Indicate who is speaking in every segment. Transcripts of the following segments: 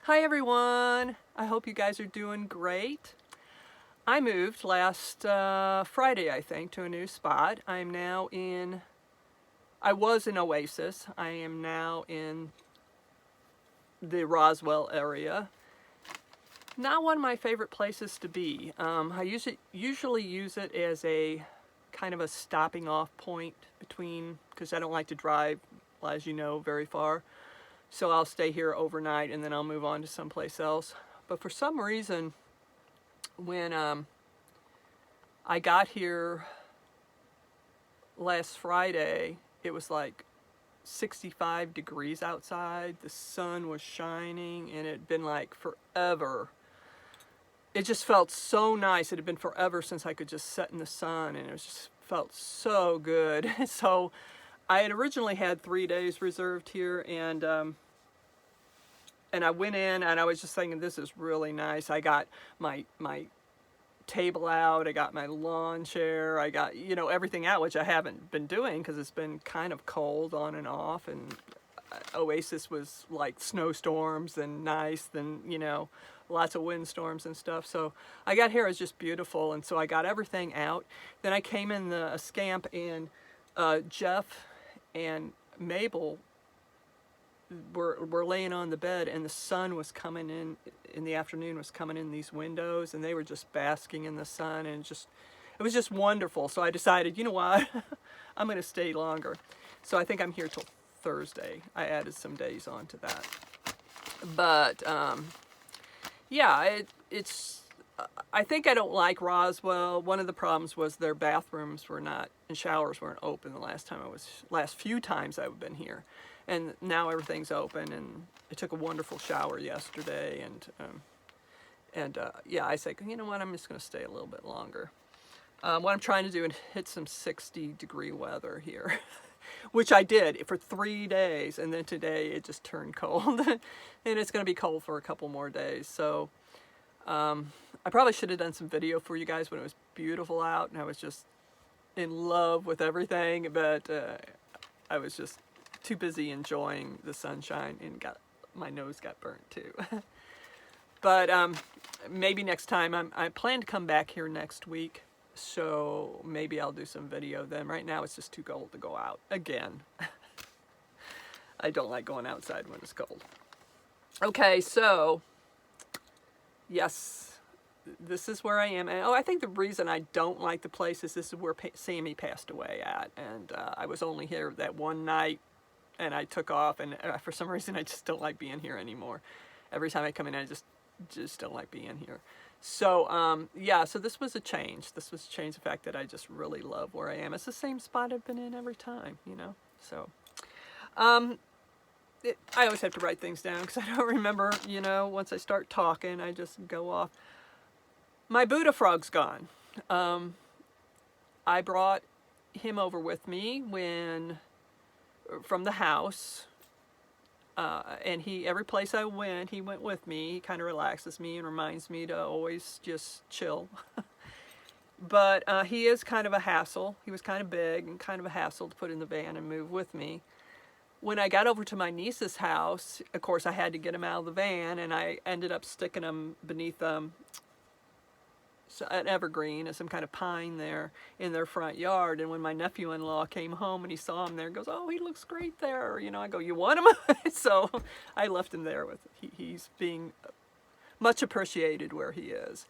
Speaker 1: Hi everyone, I hope you guys are doing great. I moved last Friday, I think, to a new spot. I was in Oasis. I am now in the Roswell area. Not one of my favorite places to be. I usually use it as a kind of a stopping off point because I don't like to drive, as you know, very far. So I'll stay here overnight and then I'll move on to someplace else. But for some reason, when I got here last Friday, it was like 65 degrees outside. The sun was shining and it had been like forever. It just felt so nice. It had been forever since I could just sit in the sun, and it just felt so good. So I had originally had 3 days reserved here, and I went in and I was just thinking, this is really nice. I got my table out, I got my lawn chair, I got, everything out, which I haven't been doing because it's been kind of cold on and off, and Oasis was like snowstorms and nice, and lots of windstorms and stuff. So I got here, it was just beautiful, and so I got everything out. Then I came in the Scamp, and Jeff and Mabel were laying on the bed, and the sun was coming in the afternoon, was coming in these windows, and they were just basking in the sun, and it was just wonderful. So I decided, you know what, I'm going to stay longer. So I think I'm here till Thursday. I added some days onto that. But yeah, it's I think I don't like Roswell. One of the problems was their bathrooms were not, and showers weren't open the last few times I've been here. And now everything's open, and I took a wonderful shower yesterday, and yeah, I said, you know what, I'm just going to stay a little bit longer. What I'm trying to do is hit some 60-degree weather here, which I did for 3 days, and then today it just turned cold, and it's going to be cold for a couple more days. So I probably should have done some video for you guys when it was beautiful out, and I was just in love with everything, but I was just too busy enjoying the sunshine, and my nose got burnt too. But maybe next time. I plan to come back here next week, so maybe I'll do some video then. Right now it's just too cold to go out again. I don't like going outside when it's cold. Okay, so yes, this is where I am. And I think the reason I don't like the place is this is where Sammy passed away at, and I was only here that one night, and I took off, and for some reason I just don't like being here anymore. Every time I come in, I just don't like being here. So yeah, so this was a change. This was a change, the fact that I just really love where I am. It's the same spot I've been in every time, So I always have to write things down because I don't remember, once I start talking, I just go off. My Buddha frog's gone. I brought him over with me from the house, and every place I went, he went with me. He kind of relaxes me and reminds me to always just chill. But he is kind of a hassle. He was kind of big and kind of a hassle to put in the van and move with me. When I got over to my niece's house, of course, I had to get him out of the van, and I ended up sticking him beneath an evergreen, some kind of pine there in their front yard. And when my nephew-in-law came home and he saw him there, he goes, "Oh, he looks great there." I go, "You want him?" So I left him there he's being much appreciated where he is.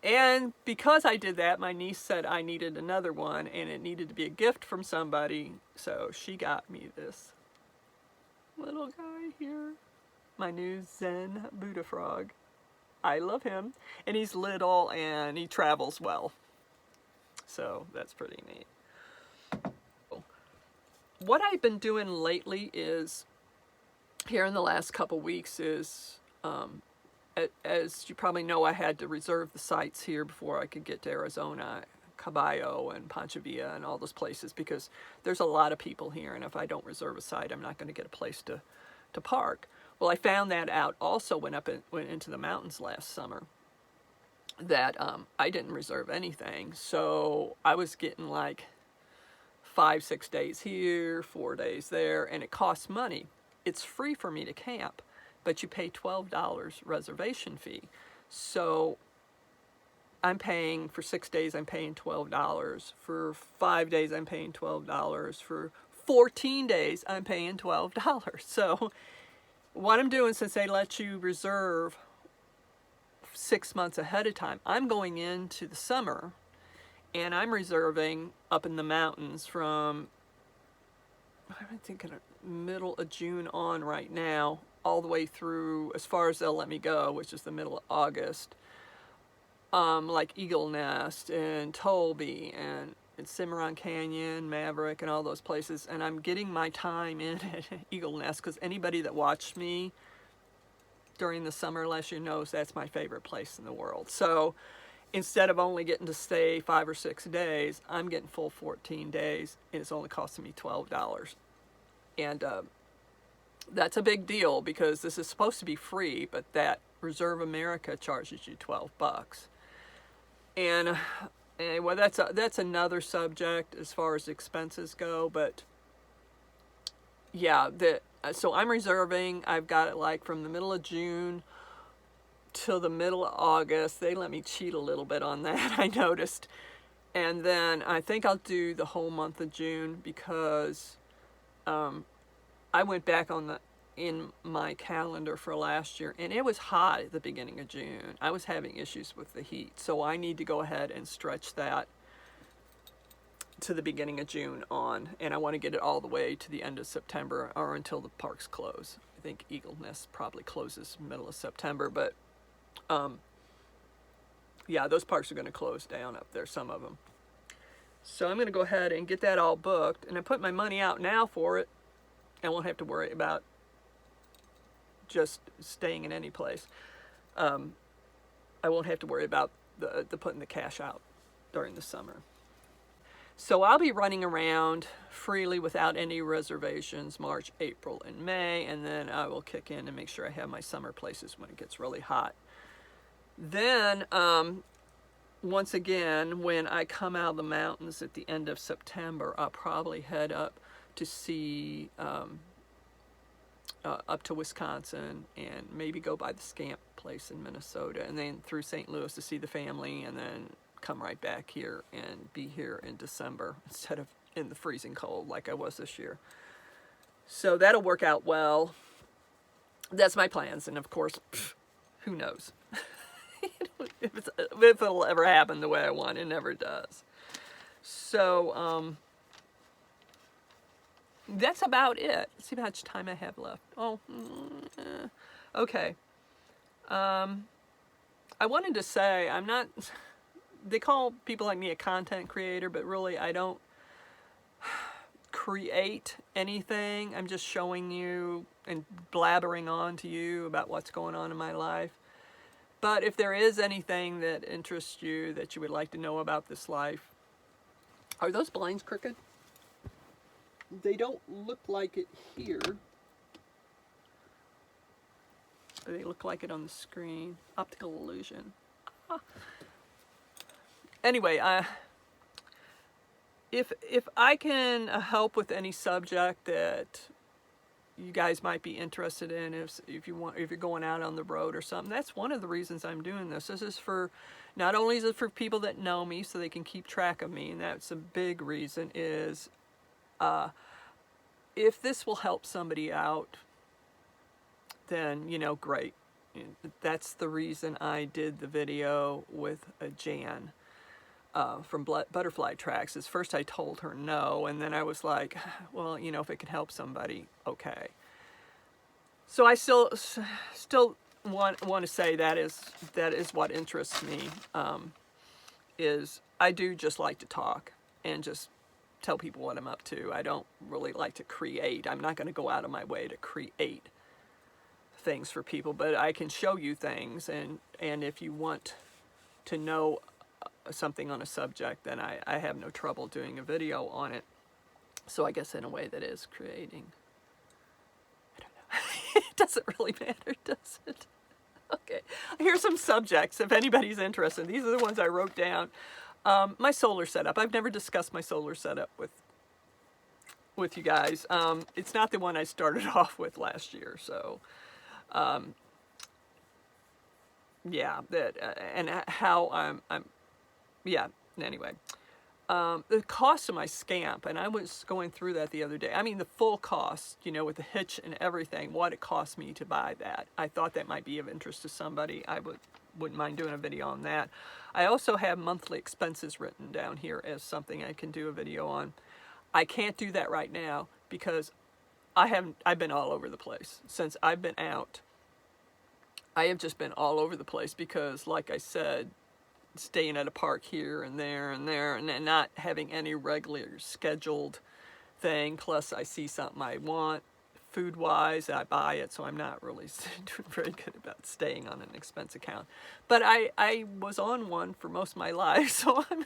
Speaker 1: And because I did that, my niece said I needed another one, and it needed to be a gift from somebody. So she got me this little guy here, my new Zen Buddha frog. I love him, and he's little, and he travels well, so that's pretty neat. What I've been doing lately is, here in the last couple weeks, is, as you probably know, I had to reserve the sites here before I could get to Arizona, Caballo and Pancha Villa and all those places, because there's a lot of people here, and if I don't reserve a site, I'm not going to get a place to park. Well, I found that out also when went into the mountains last summer, that I didn't reserve anything. So I was getting like 5-6 days here, 4 days there, and it costs money. It's free for me to camp, but you pay $12 reservation fee. So I'm paying for 6 days, I'm paying $12. For 5 days, I'm paying $12. For 14 days, I'm paying $12. So what I'm doing, since they let you reserve 6 months ahead of time, I'm going into the summer and I'm reserving up in the mountains from, I'm thinking middle of June on right now, all the way through as far as they'll let me go, which is the middle of August. Like Eagle Nest and Tolby and Cimarron Canyon, Maverick, and all those places. And I'm getting my time in at Eagle Nest because anybody that watched me during the summer last year knows that's my favorite place in the world. So instead of only getting to stay 5 or 6 days, I'm getting full 14 days, and it's only costing me $12. And that's a big deal because this is supposed to be free, but that Reserve America charges you $12. And well, that's another subject as far as expenses go. But yeah, so I'm reserving. I've got it like from the middle of June till the middle of August. They let me cheat a little bit on that, I noticed. And then I think I'll do the whole month of June because I went back in my calendar for last year, and it was hot at the beginning of June. I was having issues with the heat, so I need to go ahead and stretch that to the beginning of June on, and I want to get it all the way to the end of September or until the parks close. I think Eagle Nest probably closes middle of September, but yeah, those parks are going to close down up there, some of them. So I'm going to go ahead and get that all booked, and I put my money out now for it. I won't have to worry about just staying in any place. I won't have to worry about the putting the cash out during the summer. So I'll be running around freely without any reservations March, April, and May, and then I will kick in and make sure I have my summer places when it gets really hot. Then, once again, when I come out of the mountains at the end of September, I'll probably head up to see up to Wisconsin and maybe go by the Scamp place in Minnesota, and then through St. Louis to see the family, and then come right back here and be here in December instead of in the freezing cold like I was this year. So that'll work out well. That's my plans, and of course, who knows if it'll ever happen the way I want. It never does. So that's about it. Let's see how much time I have left. Okay. I wanted to say, I'm not, they call people like me a content creator, but really I don't create anything. I'm just showing you and blabbering on to you about what's going on in my life. But if there is anything that interests you that you would like to know about this life, are those blinds crooked? They don't look like it here, but they look like it on the screen. Optical illusion. Anyway, if I can help with any subject that you guys might be interested in, if you're going out on the road or something, that's one of the reasons I'm doing this. This is for, not only is it for people that know me so they can keep track of me, and that's a big reason, is if this will help somebody out, then, great. That's the reason I did the video with Jan from Butterfly Tracks. Is first I told her no, and then I was like, well, if it could help somebody, okay. So I still want to say that is what interests me. Is I do just like to talk and just tell people what I'm up to. I don't really like to create. I'm not going to go out of my way to create things for people, but I can show you things, and if you want to know something on a subject, then I have no trouble doing a video on it. So I guess in a way that is creating. I don't know. It doesn't really matter, does it? Okay, here's some subjects if anybody's interested. These are the ones I wrote down. My solar setup. I've never discussed my solar setup with you guys. It's not the one I started off with last year, so Yeah, that and how yeah. Anyway, the cost of my scamp, and I was going through that the other day. I mean, the full cost, you know, with the hitch and everything, what it cost me to buy that. I thought that might be of interest to somebody. Wouldn't mind doing a video on that. I also have monthly expenses written down here as something I can do a video on. I can't do that right now because I've been all over the place since I've been out. I have just been all over the place because, like I said, staying at a park here and there and there, and not having any regular scheduled thing. Plus, I see something I want food-wise, I buy it, so I'm not really doing very good about staying on an expense account. But I was on one for most of my life, so I'm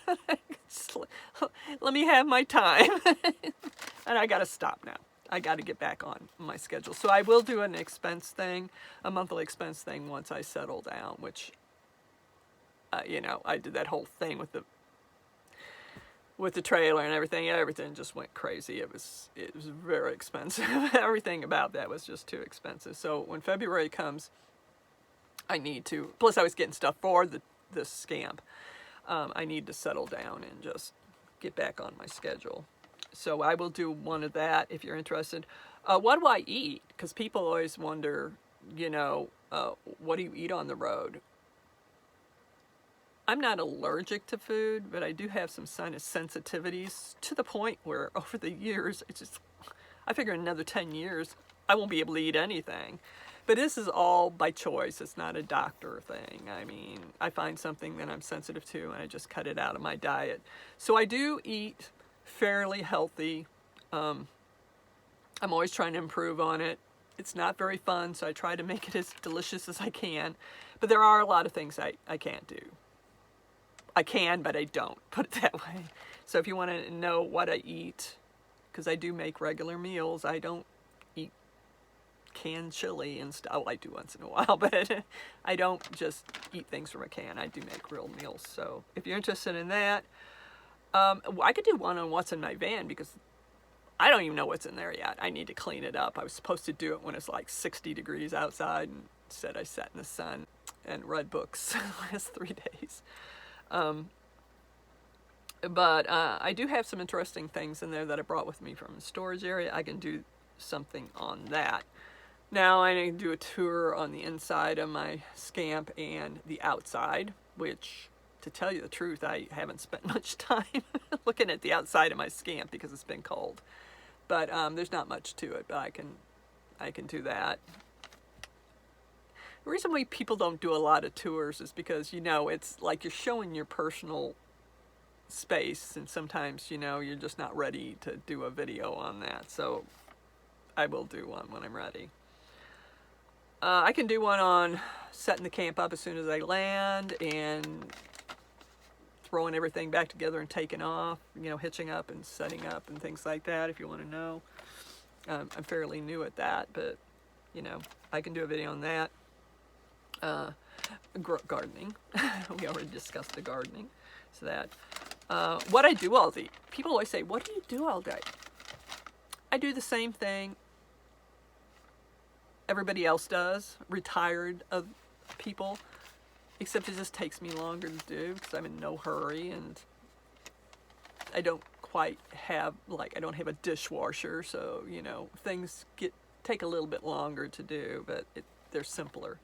Speaker 1: let me have my time. And I got to stop now. I got to get back on my schedule. So I will do an expense thing, a monthly expense thing once I settle down, which, you know, I did that whole thing with the trailer and everything. Everything just went crazy. It was very expensive. Everything about that was just too expensive. So when February comes, I need to, plus I was getting stuff for the scamp. I need to settle down and just get back on my schedule. So I will do one of that if you're interested. What do I eat? Because people always wonder, you know, what do you eat on the road? I'm not allergic to food, but I do have some sinus sensitivities to the point where over the years, I figure in another 10 years, I won't be able to eat anything. But this is all by choice. It's not a doctor thing. I mean, I find something that I'm sensitive to and I just cut it out of my diet. So I do eat fairly healthy. I'm always trying to improve on it. It's not very fun, so I try to make it as delicious as I can. But there are a lot of things I can't do. I can, but I don't, put it that way. So if you want to know what I eat, because I do make regular meals, I don't eat canned chili and stuff. Well, I do once in a while, but I don't just eat things from a can. I do make real meals. So if you're interested in that, I could do one on what's in my van because I don't even know what's in there yet. I need to clean it up. I was supposed to do it when it's like 60 degrees outside, and instead I sat in the sun and read books the last 3 days. But I do have some interesting things in there that I brought with me from the storage area. I can do something on that. Now I need to do a tour on the inside of my scamp and the outside, which, to tell you the truth, I haven't spent much time looking at the outside of my scamp because it's been cold. But there's not much to it, but I can do that. The reason why people don't do a lot of tours is because, you know, it's like you're showing your personal space, and sometimes, you know, you're just not ready to do a video on that. So I will do one when I'm ready. I can do one on setting the camp up as soon as I land and throwing everything back together and taking off, you know, hitching up and setting up and things like that if you want to know. I'm fairly new at that, but, you know, I can do a video on that. Gardening. We already discussed the gardening. So that. What I do all day. People always say, what do you do all day? I do the same thing everybody else does, retired of people, except it just takes me longer to do because I'm in no hurry and I don't quite have, like, I don't have a dishwasher, so, you know, things take a little bit longer to do, but they're simpler.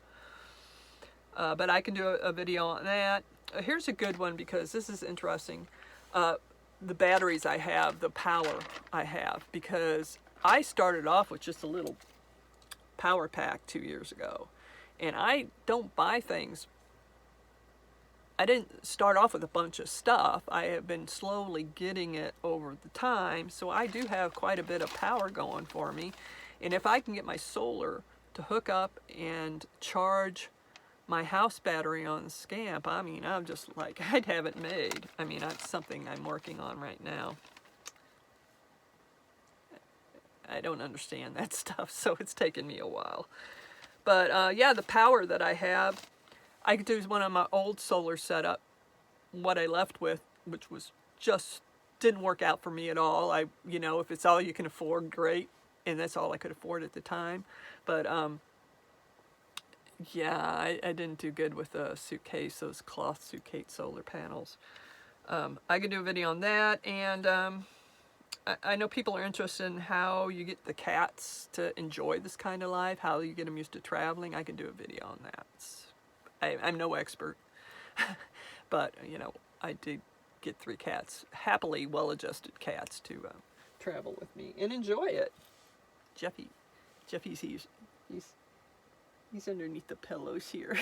Speaker 1: But I can do a video on that. Here's a good one because this is interesting. The batteries I have, the power I have, because I started off with just a little power pack 2 years ago. And I don't buy things. I didn't start off with a bunch of stuff. I have been slowly getting it over the time. So I do have quite a bit of power going for me. And if I can get my solar to hook up and charge my house battery on the Scamp, I mean, I'm just like, I'd have it made. I mean, that's something I'm working on right now. I don't understand that stuff, so it's taken me a while. But yeah, the power that I have, I could do one of my old solar setup, what I left with, which was just didn't work out for me at all. You know, if it's all you can afford, great, and that's all I could afford at the time. But Yeah, I didn't do good with a suitcase, those cloth suitcase solar panels. I could do a video on that, and I know people are interested in how you get the cats to enjoy this kind of life, how you get them used to traveling. I can do a video on that. I'm no expert, but you know, I did get 3 cats, happily well-adjusted cats, to travel with me and enjoy it. Jeffy's he's underneath the pillows here.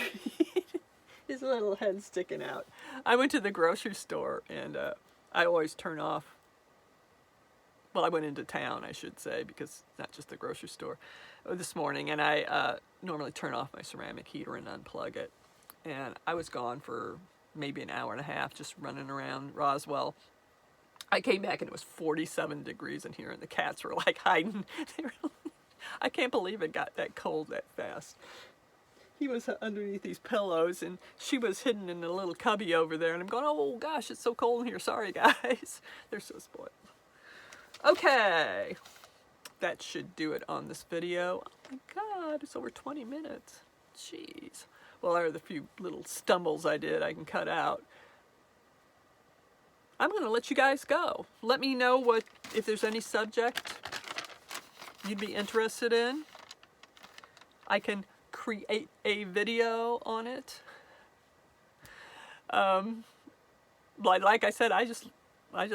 Speaker 1: His little head sticking out. I went to the grocery store, and I always turn off. Well, I went into town, I should say, because it's not just the grocery store, this morning, and I normally turn off my ceramic heater and unplug it. And I was gone for maybe an hour and a half, just running around Roswell. I came back and it was 47 degrees in here, and the cats were like hiding. I can't believe it got that cold that fast. He was underneath these pillows, and she was hidden in a little cubby over there, and I'm going, oh gosh, it's so cold in here. Sorry, guys. They're so spoiled. Okay. That should do it on this video. Oh my God, it's over 20 minutes. Jeez. Well, there are the few little stumbles I did I can cut out. I'm going to let you guys go. Let me know if there's any subject you'd be interested in. I can create a video on it. Like I said, I just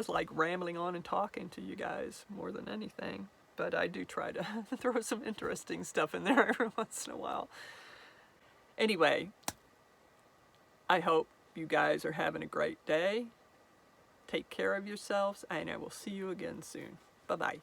Speaker 1: like rambling on and talking to you guys more than anything. But I do try to throw some interesting stuff in there every once in a while. Anyway, I hope you guys are having a great day. Take care of yourselves, and I will see you again soon. Bye-bye.